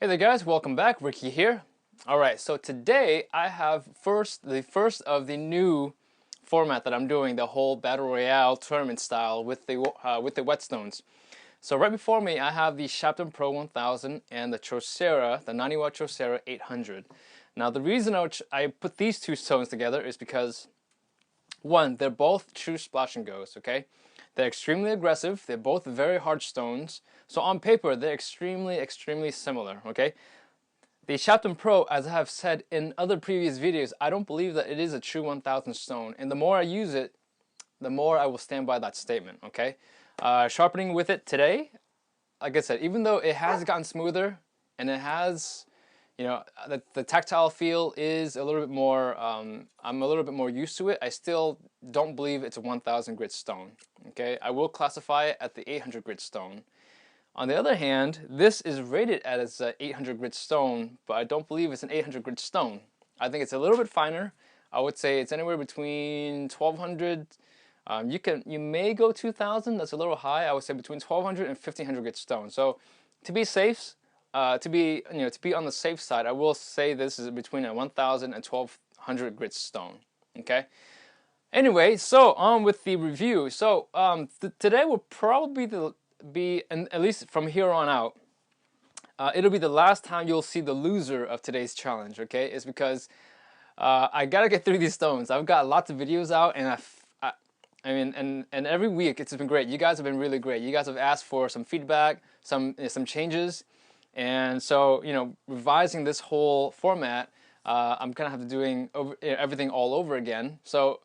Hey there guys, welcome back. Ricky here. Alright, so today I have the first of the new format that I'm doing, the whole Battle Royale tournament style with the Whetstones. So right before me I have the Shapton Pro 1000 and the Trocera, the Naniwa Trocera 800. Now the reason I put these two stones together is because one, they're both true splash and goes, okay? They're extremely aggressive, they're both very hard stones, so on paper they're extremely similar, okay? The Shapton Pro, as I have said in other previous videos, I don't believe that it is a true 1000 stone, and the more I use it, the more I will stand by that statement, okay? Sharpening with it today, like I said, even though it has gotten smoother, and it has, the tactile feel is a little bit more, I'm a little bit more used to it, I still don't believe it's a 1000 grit stone, okay? I will classify it at the 800 grit stone. On the other hand, this is rated as an 800 grit stone, but I don't believe it's an 800 grit stone. I think it's a little bit finer. I would say it's anywhere between 1200. You may go 2000. That's a little high. I would say between 1200 and 1500 grit stone. So, to be safe, to be on the safe side, I will say this is between a 1000 and 1200 grit stone. Okay. Anyway, so on with the review. So today will probably be, and at least from here on out, it'll be the last time you'll see the loser of today's challenge. Okay, it's because I gotta get through these stones. I've got lots of videos out, and I mean, and every week it's been great. You guys have been really great. You guys have asked for some feedback, some changes, and so revising this whole format, I'm gonna have to doing everything all over again. So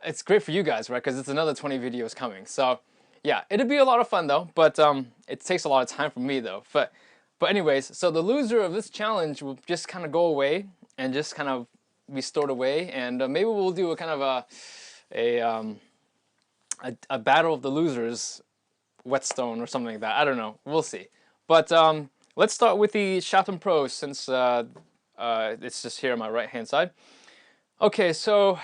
it's great for you guys, right? Because it's another 20 videos coming. So yeah, it'll be a lot of fun though, but it takes a lot of time for me though. But anyways, so the loser of this challenge will just kind of go away and just kind of be stored away, and maybe we'll do a kind of a battle of the losers, Whetstone or something like that. I don't know. We'll see. But let's start with the Shapton Pro since it's just here on my right hand side. Okay, so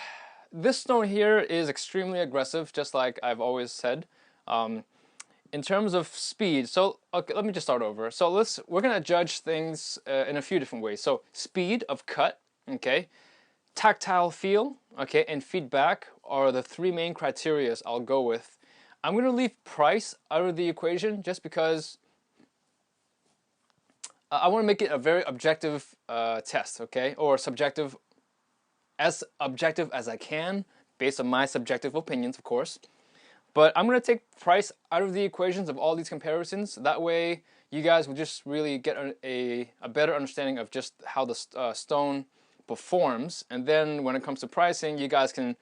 this stone here is extremely aggressive, just like I've always said. In terms of speed, so okay, let me just start over. So we're gonna judge things in a few different ways. So speed of cut, okay, tactile feel, okay, and feedback are the three main criteria I'll go with. I'm gonna leave price out of the equation just because I want to make it a very objective test, okay, or subjective, as objective as I can, based on my subjective opinions, of course. But I'm going to take price out of the equations of all these comparisons. That way, you guys will just really get a better understanding of just how the stone performs. And then when it comes to pricing, you guys can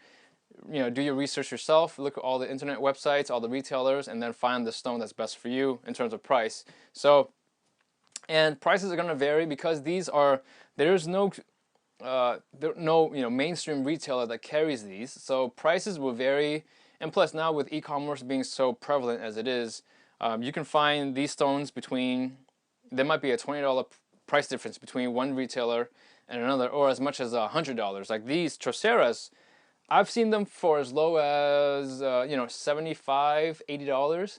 do your research yourself, look at all the internet websites, all the retailers, and then find the stone that's best for you in terms of price. So, and prices are going to vary because there's no mainstream retailer that carries these, so prices will vary. And plus, now with e-commerce being so prevalent as it is, you can find these stones there might be a $20 price difference between one retailer and another, or as much as $100. Like these Troceras, I've seen them for as low as $75, $80,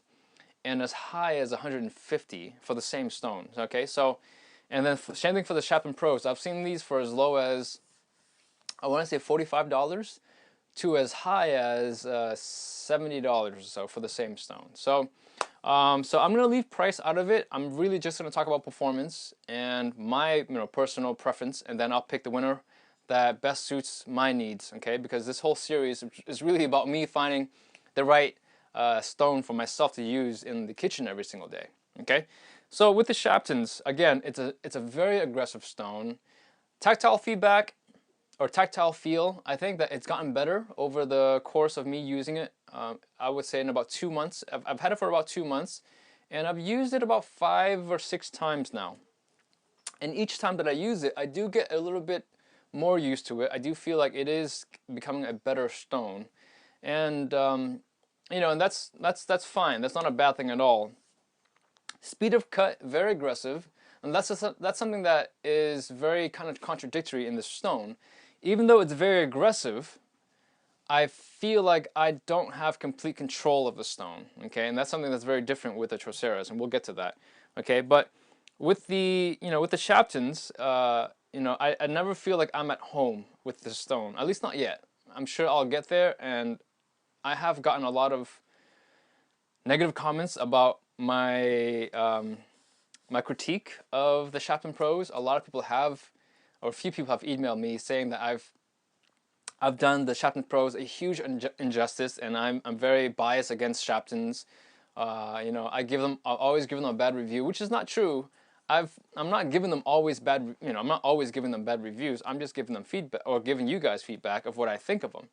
and as high as $150 for the same stones. Okay, so. And then same thing for the Shapton Pros. I've seen these for as low as, I want to say $45 to as high as $70 or so for the same stone. So, so I'm gonna leave price out of it. I'm really just gonna talk about performance and my personal preference, and then I'll pick the winner that best suits my needs. Okay, because this whole series is really about me finding the right stone for myself to use in the kitchen every single day. Okay. So with the Shaptons, again, it's a very aggressive stone. Tactile feedback or tactile feel, I think that it's gotten better over the course of me using it. I would say in about 2 months. I've had it for about 2 months, and I've used it about 5 or 6 times now. And each time that I use it, I do get a little bit more used to it. I do feel like it is becoming a better stone, and and that's fine. That's not a bad thing at all. Speed of cut, very aggressive, and that's something that is very kind of contradictory in the stone. Even though it's very aggressive, I feel like I don't have complete control of the stone, okay? And that's something that's very different with the Troceras, and we'll get to that, okay? But with the with the Shaptons, I never feel like I'm at home with the stone. At least not yet. I'm sure I'll get there, and I have gotten a lot of negative comments about my my critique of the Shapton Pros. A lot of people have, or a few people have emailed me saying that I've done the Shapton Pros a huge injustice, and I'm very biased against Shaptons. I've always given them a bad review, which is not true. I'm not giving them always bad, I'm not always giving them bad reviews. I'm just giving them feedback, or giving you guys feedback of what I think of them.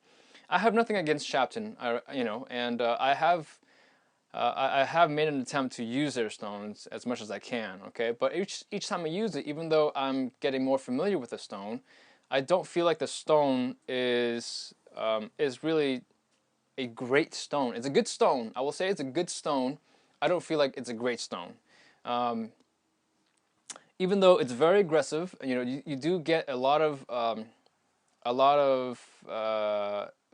I have nothing against Shapton, and I have made an attempt to use their stones as much as I can, okay? But each time I use it, even though I'm getting more familiar with the stone, I don't feel like the stone is really a great stone. It's a good stone. I will say it's a good stone. I don't feel like it's a great stone. Even though it's very aggressive, you do get a lot of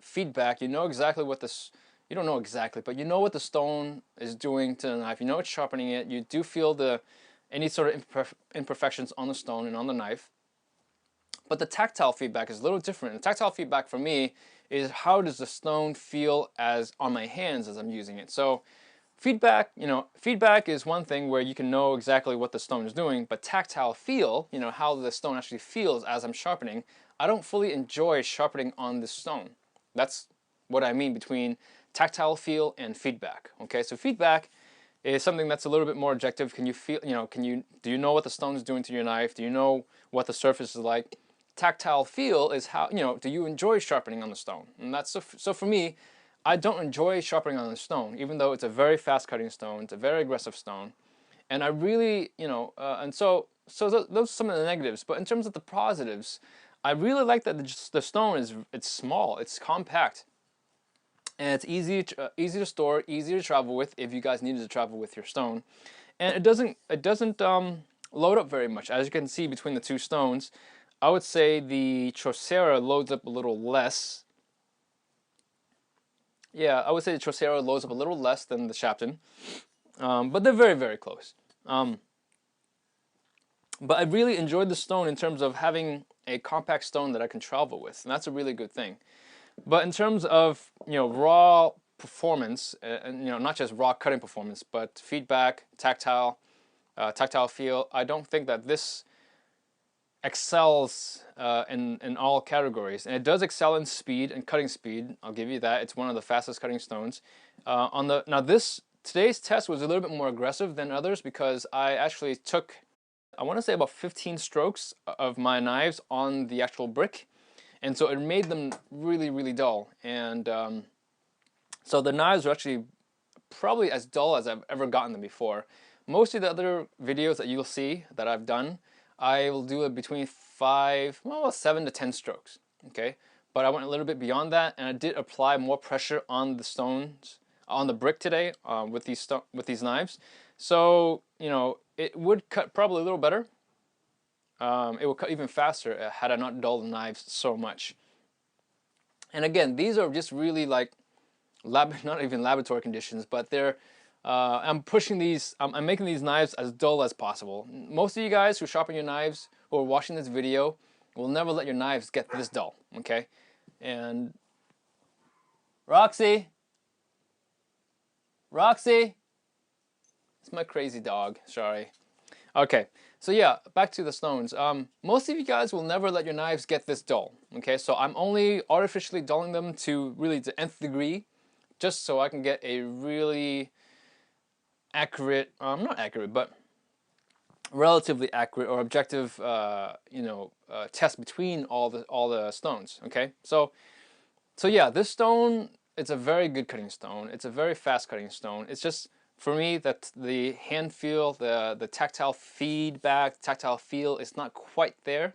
feedback. You know exactly what this. You don't know exactly, but you know what the stone is doing to the knife. You know it's sharpening it. You do feel any sort of imperfections on the stone and on the knife. But the tactile feedback is a little different. The tactile feedback for me is how does the stone feel as on my hands as I'm using it. So feedback is one thing where you can know exactly what the stone is doing, but tactile feel, how the stone actually feels as I'm sharpening, I don't fully enjoy sharpening on the stone. That's what I mean between tactile feel and feedback. Okay, so feedback is something that's a little bit more objective. Can you feel, do you know what the stone is doing to your knife? Do you know what the surface is like? Tactile feel is how, do you enjoy sharpening on the stone? And that's so for me, I don't enjoy sharpening on the stone, even though it's a very fast cutting stone, it's a very aggressive stone. And I really, and so those are some of the negatives. But in terms of the positives, I really like that the stone it's small, it's compact, and it's easy to store, easy to travel with if you guys needed to travel with your stone. And it doesn't load up very much. As you can see between the two stones, I would say the Trocera loads up a little less. Yeah, I would say the Trocera loads up a little less than the Shapton, but they're very, very close. But I really enjoyed the stone in terms of having a compact stone that I can travel with, and that's a really good thing. But in terms of raw performance, and not just raw cutting performance, but feedback, tactile feel, I don't think that this excels in all categories. And it does excel in speed and cutting speed. I'll give you that. It's one of the fastest cutting stones. Today's test was a little bit more aggressive than others because I actually took, I want to say, about 15 strokes of my knives on the actual brick, and so it made them really, really dull. And so the knives are actually probably as dull as I've ever gotten them before. Most of the other videos that you'll see that I've done, I will do it between 7 to 10 strokes, okay? But I went a little bit beyond that, and I did apply more pressure on the stones, on the brick today with these knives. So, it would cut probably a little better. It would cut even faster had I not dulled the knives so much. And again, these are just really like not even laboratory conditions, but they're I'm making these knives as dull as possible. Most of you guys who sharpen your knives, who are watching this video, will never let your knives get this dull, okay? And Roxy, it's my crazy dog, sorry. Okay, so yeah, back to the stones. Most of you guys will never let your knives get this dull, okay? So I'm only artificially dulling them to really the nth degree, just so I can get a really accurate, not accurate, but relatively accurate or objective, test between all the stones. Okay, so yeah, this stone, it's a very good cutting stone. It's a very fast cutting stone. It's just for me that the hand feel, the tactile feedback, tactile feel is not quite there.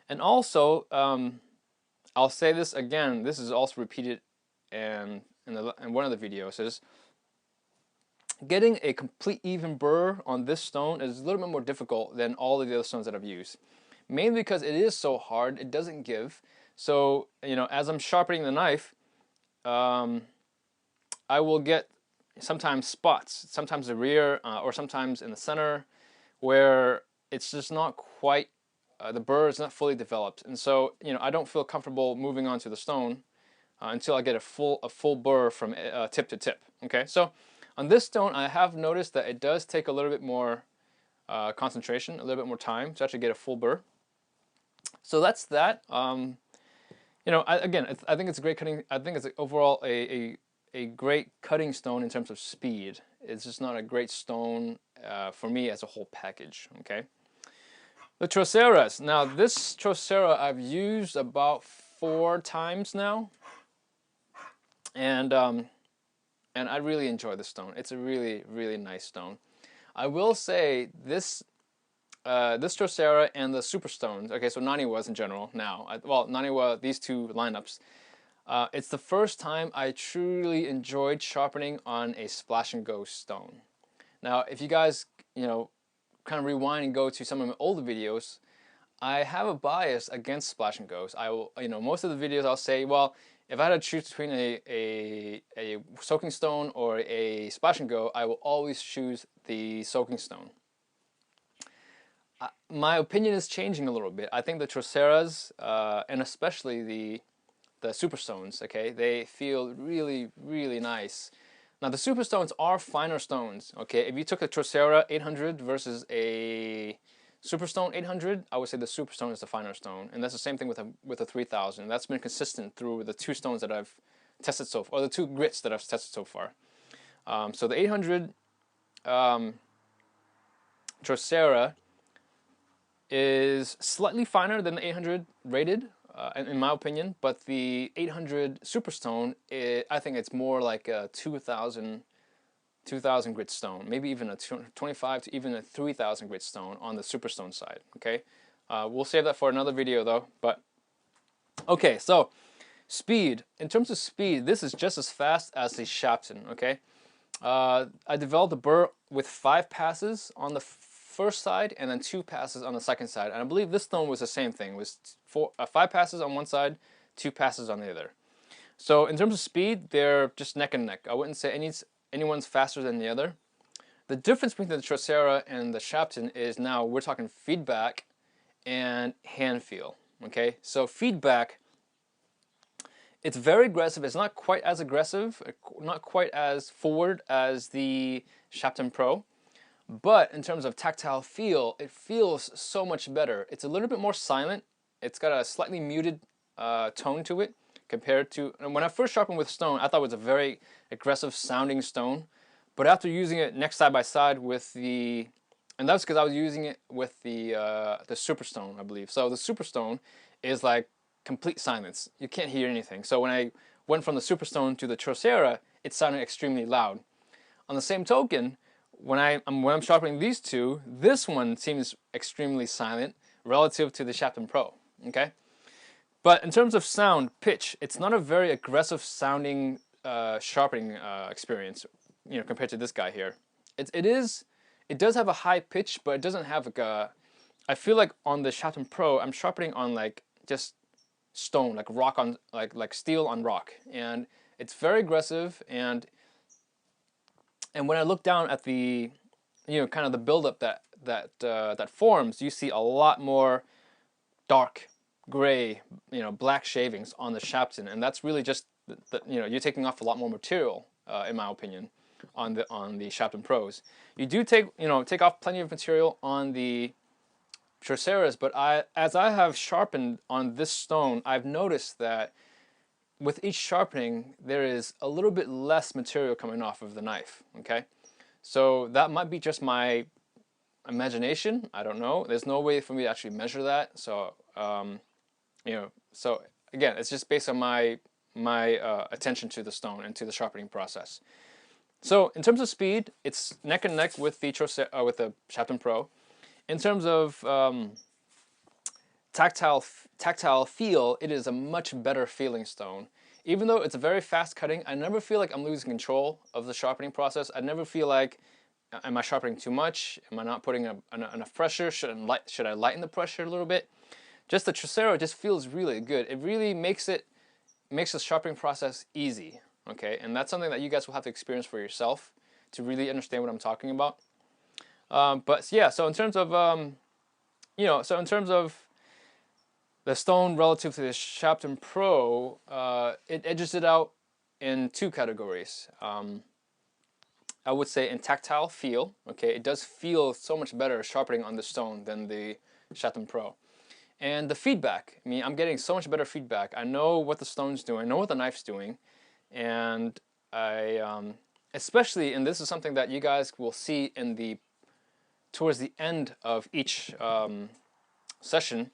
And also, I'll say this again. This is also repeated in one of the videos. Is getting a complete even burr on this stone is a little bit more difficult than all of the other stones that I've used. Mainly because it is so hard, it doesn't give. So, as I'm sharpening the knife, I will get sometimes spots, sometimes the rear or sometimes in the center, where it's just not quite, the burr is not fully developed, and so I don't feel comfortable moving on to the stone until I get a full burr from tip to tip. Okay, so on this stone, I have noticed that it does take a little bit more concentration, a little bit more time to actually get a full burr. So that's that. I think it's a great cutting. I think it's overall a great cutting stone in terms of speed. It's just not a great stone for me as a whole package. Okay. The Troceras. Now this Trocera I've used about 4 times now, and I really enjoy this stone. It's a really, really nice stone. I will say this this Trocera and the Superstones. Okay, so Naniwas in general now. Well, Naniwa, these two lineups. It's the first time I truly enjoyed sharpening on a splash and go stone. Now, if you guys, kind of rewind and go to some of my older videos, I have a bias against splash and goes. I will, most of the videos I'll say, well, if I had to choose between a soaking stone or a splash and go, I will always choose the soaking stone. My opinion is changing a little bit. I think the Troceras, and especially the Superstones, okay, they feel really, really nice. Now the Superstones are finer stones, okay. If you took a Trocera 800 versus a Superstone 800, I would say the Superstone is the finer stone, and that's the same thing with a 3000. That's been consistent through the 2 stones that I've tested so far, or the 2 grits that I've tested so far. So the 800 Trocera is slightly finer than the 800 rated, in my opinion, but the 800 Superstone, I think it's more like a 2000 grit stone, maybe even a 25 to even a 3000 grit stone on the Superstone side. Okay, we'll save that for another video though. But okay, so speed. In terms of speed, this is just as fast as the Shapton. Okay, I developed a burr with 5 passes on the first side and then 2 passes on the second side, and I believe this stone was the same thing. It was 5 passes on one side, 2 passes on the other. So in terms of speed, they're just neck and neck. I wouldn't say anyone's faster than the other. The difference between the Trocera and the Shapton is now we're talking feedback and hand feel. Okay, so feedback, it's very aggressive. It's not quite as aggressive, not quite as forward as the Shapton Pro. But in terms of tactile feel, it feels so much better. It's a little bit more silent. It's got a slightly muted tone to it compared to, and when I first sharpened with stone, I thought it was a very aggressive sounding stone. But after using it next side by side with and that's because I was using it with the Superstone, I believe. So the Superstone is like complete silence. You can't hear anything. So when I went from the Superstone to the Trocera, it sounded extremely loud. On the same token, when I'm sharpening these two, this one seems extremely silent relative to the Shapton Pro. Okay, but in terms of sound, pitch, it's not a very aggressive sounding sharpening experience, compared to this guy here. It does have a high pitch, but it doesn't have like a. I feel like on the Shapton Pro, I'm sharpening on like just stone, like rock on like steel on rock, and it's very aggressive. And when I look down at the, kind of the buildup that forms, you see a lot more dark gray, black shavings on the Shapton, and that's really just you're taking off a lot more material, in my opinion, on the Shapton Pros. You do take off plenty of material on the Troceras, but as I have sharpened on this stone, I've noticed that with each sharpening, there is a little bit less material coming off of the knife. Okay, so that might be just my imagination. I don't know. There's no way for me to actually measure that. So, so again, it's just based on my attention to the stone and to the sharpening process. So, in terms of speed, it's neck and neck with the Shapton Pro. In terms of tactile feel, it is a much better feeling stone. Even though it's a very fast cutting, I never feel like I'm losing control of the sharpening process. I never feel like, am I sharpening too much? Am I not putting enough pressure? Should I lighten the pressure a little bit? Just the Trocera just feels really good. It really makes the sharpening process easy. Okay, and that's something that you guys will have to experience for yourself to really understand what I'm talking about. But yeah, so in terms of so in terms of the stone relative to the Shapton Pro, it edges it out in two categories. I would say in tactile feel. Okay, it does feel so much better sharpening on the stone than the Shapton Pro. And the feedback, I mean, I'm getting so much better feedback. I know what the stone's doing, I know what the knife's doing, and especially, and this is something that you guys will see towards the end of each session,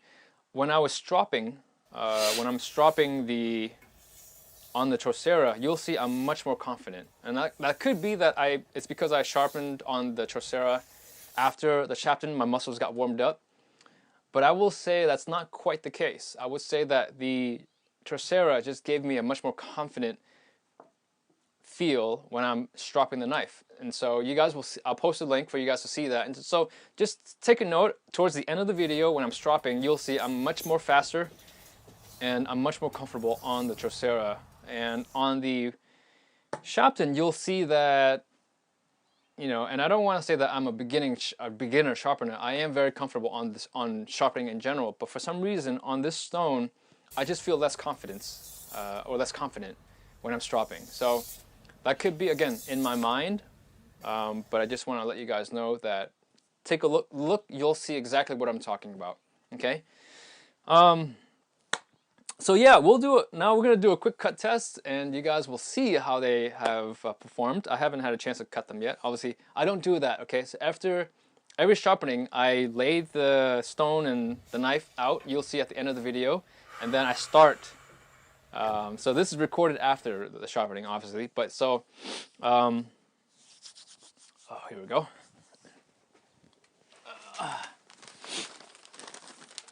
when I was stropping, when I'm stropping on the Trocera, you'll see I'm much more confident. And that could be that it's because I sharpened on the Trocera after the Shapton, my muscles got warmed up. But I will say that's not quite the case. I would say that the Trocera just gave me a much more confident feel when I'm stropping the knife. And so you guys will see, I'll post a link for you guys to see that. And so just take a note, towards the end of the video when I'm stropping, you'll see I'm much more faster and I'm much more comfortable on the Trocera. And on the Shapton, you'll see that, and I don't want to say that I'm a beginner sharpener. I am very comfortable on sharpening in general, but for some reason on this stone, I just feel less confidence or less confident when I'm stropping. So that could be, again, in my mind, but I just want to let you guys know that take a look, you'll see exactly what I'm talking about. Okay. So yeah, now we're going to do a quick cut test, and you guys will see how they have performed. I haven't had a chance to cut them yet. Obviously, I don't do that, okay? So after every sharpening, I lay the stone and the knife out. You'll see at the end of the video, and then I start. So this is recorded after the sharpening, obviously, but so, oh, here we go.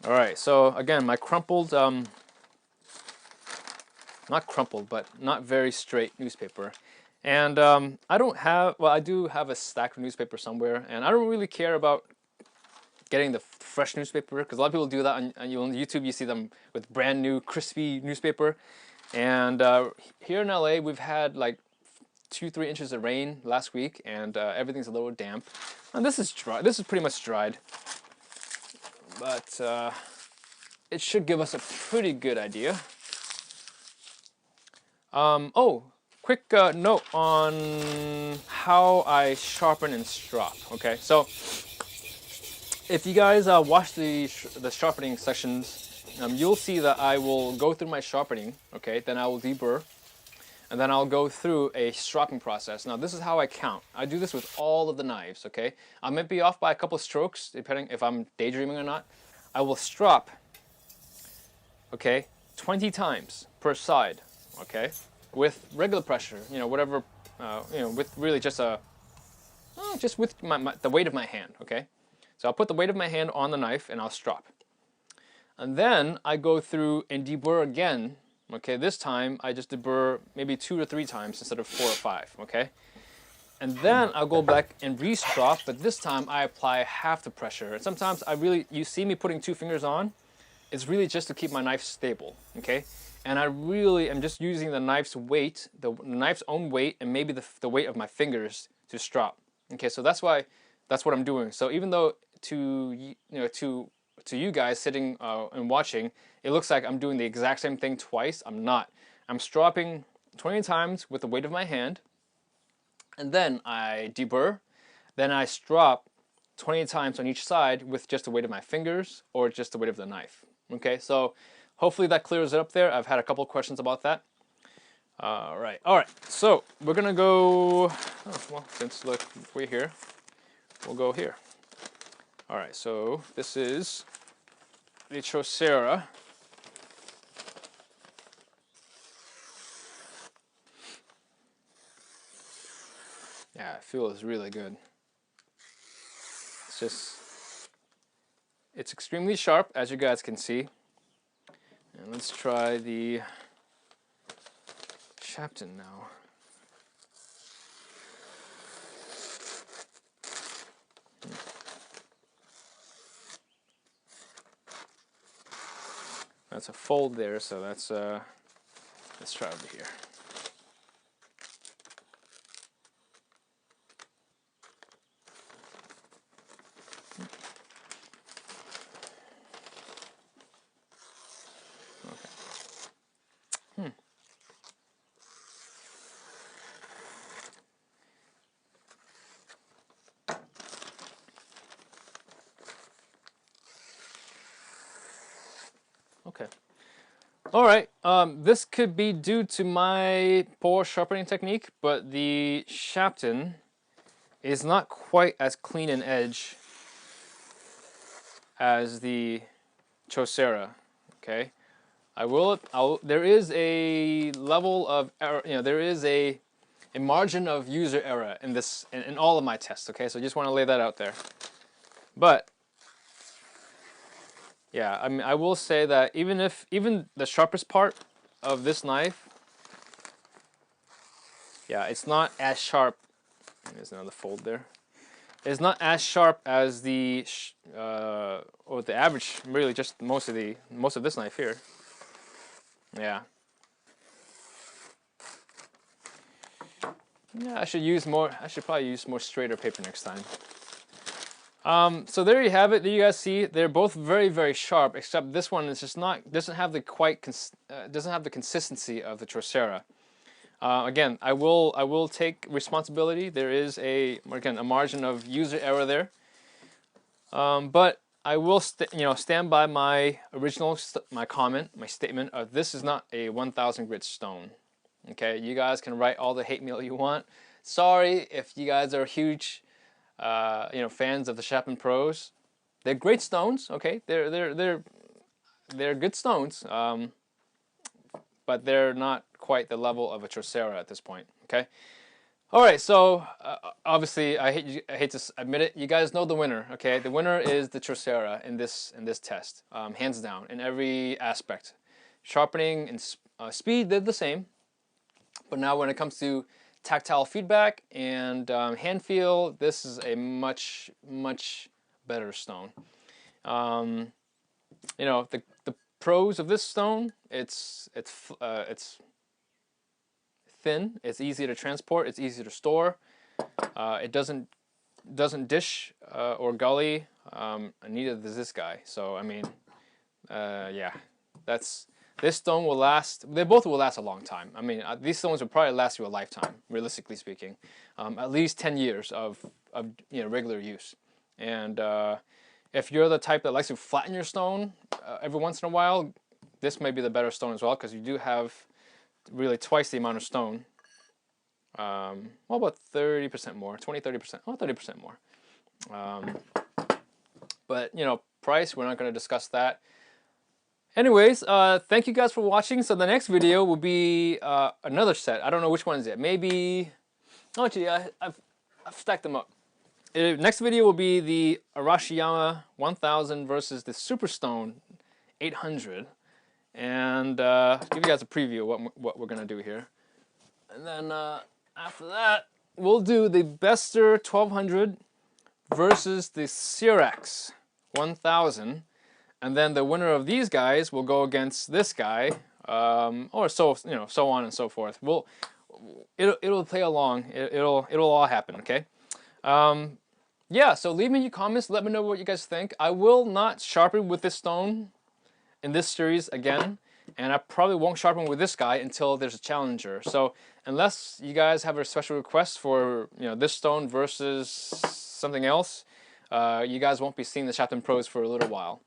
All right, so again, my crumpled, not crumpled, but not very straight newspaper. And I don't have, well, I do have a stack of newspaper somewhere, and I don't really care about getting the fresh newspaper, because a lot of people do that on YouTube. You see them with brand new, crispy newspaper. And here in LA, we've had like 2-3 inches of rain last week, and everything's a little damp. And this is dry. This is pretty much dried, but it should give us a pretty good idea. Oh, quick note on how I sharpen and strop. Okay, so if you guys watch the sharpening sessions, you'll see that I will go through my sharpening. Okay, then I will deburr, and then I'll go through a stropping process. Now this is how I count. I do this with all of the knives. Okay, I might be off by a couple strokes depending if I'm daydreaming or not. I will strop. Okay, 20 times per side. Okay, with regular pressure, whatever, with really just with the weight of my hand. Okay, so I'll put the weight of my hand on the knife and I'll strop, and then I go through and deburr again. Okay, this time I just deburr maybe 2 to 3 times instead of 4 or 5. Okay, and then I'll go back and re-strop, but this time I apply half the pressure. And sometimes you see me putting 2 fingers on. It's really just to keep my knife stable. Okay. And I really am just using the knife's weight, the knife's own weight, and maybe the weight of my fingers to strop. Okay, so that's what I'm doing. So even though to you guys sitting and watching, it looks like I'm doing the exact same thing twice, I'm not. I'm stropping 20 times with the weight of my hand, and then I deburr, then I strop 20 times on each side with just the weight of my fingers or just the weight of the knife. Okay, so hopefully that clears it up there. I've had a couple questions about that. All right. So we're gonna go. Oh, well, since look we're here, we'll go here. All right. So this is the Trocera. Yeah, it feels really good. It's extremely sharp, as you guys can see. And let's try the Shapton now. That's a fold there, so let's try over here. Okay. All right. This could be due to my poor sharpening technique, but the Shapton is not quite as clean an edge as the Trocera. Okay. There is a level of error. There is a margin of user error in this in all of my tests. Okay, so I just want to lay that out there. But yeah, I mean, I will say that even the sharpest part of this knife, yeah, it's not as sharp. There's another fold there. It's not as sharp as the or the average. Really, just most of this knife here. Yeah. Yeah, I should probably use more straighter paper next time. So there you have it. There you guys see they're both very, very sharp, except this one is just doesn't have the consistency of the Trocera. Again, I will take responsibility. There is a margin of user error there, but I will stand by my original my statement of this is not a 1,000 grit stone. Okay, you guys can write all the hate mail you want. Sorry if you guys are huge fans of the Shapton Pros. They're great stones. Okay, they're good stones, but they're not quite the level of a Trocera at this point. Okay. All right. So obviously, I hate to admit it. You guys know the winner. Okay, the winner is the Trocera in this test, hands down in every aspect. Sharpening and speed, they're the same, but now when it comes to tactile feedback and hand feel, this is a much better stone. The pros of this stone, it's thin, it's easy to transport, it's easy to store, it doesn't dish or gully, and neither does this guy. So I mean, yeah, this stone will last. They both will last a long time. I mean, these stones will probably last you a lifetime, realistically speaking, at least 10 years of regular use. And if you're the type that likes to flatten your stone every once in a while, this may be the better stone as well, because you do have really twice the amount of stone. Well, about 30% more, 20-30%, oh, 30% more. But price, we're not going to discuss that. Anyways, thank you guys for watching. So the next video will be another set. I don't know which one is it. Maybe, oh gee, I've stacked them up. Next video will be the Arashiyama 1000 versus the Superstone 800, and give you guys a preview of what we're gonna do here. And then after that, we'll do the Bester 1200 versus the Cyrax 1000. And then the winner of these guys will go against this guy, or so on and so forth. It'll play along. It'll all happen. Okay. Yeah. So leave me your comments. Let me know what you guys think. I will not sharpen with this stone in this series again, and I probably won't sharpen with this guy until there's a challenger. So unless you guys have a special request for this stone versus something else, you guys won't be seeing the Shapton Pros for a little while.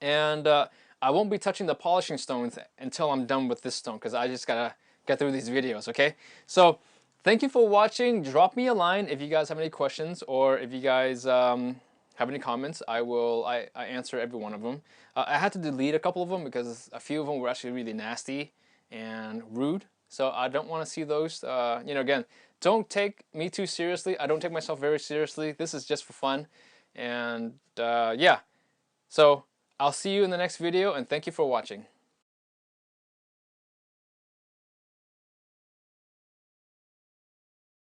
And I won't be touching the polishing stones until I'm done with this stone, because I just gotta get through these videos, okay? So thank you for watching. Drop me a line if you guys have any questions, or if you guys have any comments. I answer every one of them. I had to delete a couple of them because a few of them were actually really nasty and rude, so I don't want to see those. Again, don't take me too seriously. I don't take myself very seriously. This is just for fun. And yeah, so I'll see you in the next video, and thank you for watching.